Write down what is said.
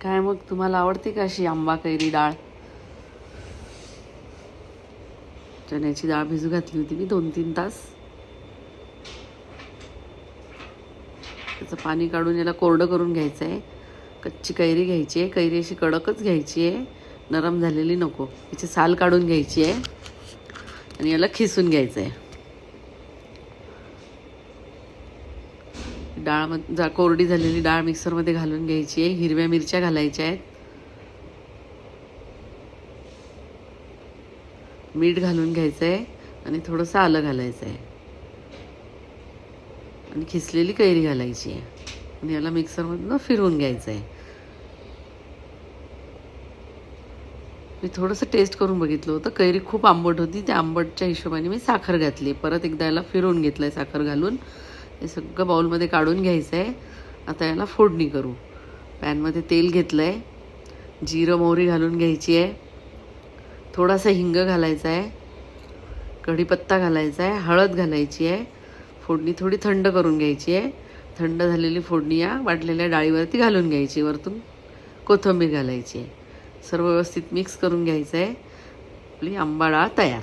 काय मग तुम्हाला आवडते का अशी आंबा कैरी डाळ? चण्याची डाळ भिजू घातली होती मी 2-3 तास. त्याचं पाणी काढून याला कोरडं करून घ्यायचं आहे. कच्ची कैरी घ्यायची आहे. कैरी अशी कडकच घ्यायची आहे, नरम झालेली नको. याची साल काढून घ्यायची आहे आणि याला खिसून घ्यायचं आहे. कोरडी झालेली डाळ मिक्सरमध्ये घालून घ्यायची आहे. हिरव्या मिरच्या घालायच्या आहेत, मीठ घालून घ्यायचं आहे आणि थोडंसं आलं घालायचं आहे आणि खिसलेली कैरी घालायची आहे आणि याला मिक्सरमधनं फिरवून घ्यायचं आहे. मी थोडंसं टेस्ट करून बघितलं होतं, कैरी खूप आंबट होती. त्या आंबटच्या हिशोबाने मी साखर घातली. परत एकदा याला फिरवून घेतलं आहे साखर घालून. हे सगळं बाउलमध्ये काढून घ्यायचं आहे. आता याला फोडणी करू. पॅनमध्ये तेल घेतलं आहे, जिरं मोहरी घालून घ्यायची आहे, थोडासा हिंग घालायचा आहे, कढीपत्ता घालायचा आहे, हळद घालायची आहे. फोडणी थोडी थंड करून घ्यायची आहे. थंड झालेली फोडणी या वाटलेल्या डाळीवरती घालून घ्यायची. वरतून कोथिंबीर घालायची आहे. सर्व व्यवस्थित मिक्स करून घ्यायचं आहे. आपली आंबा डाळ तयार.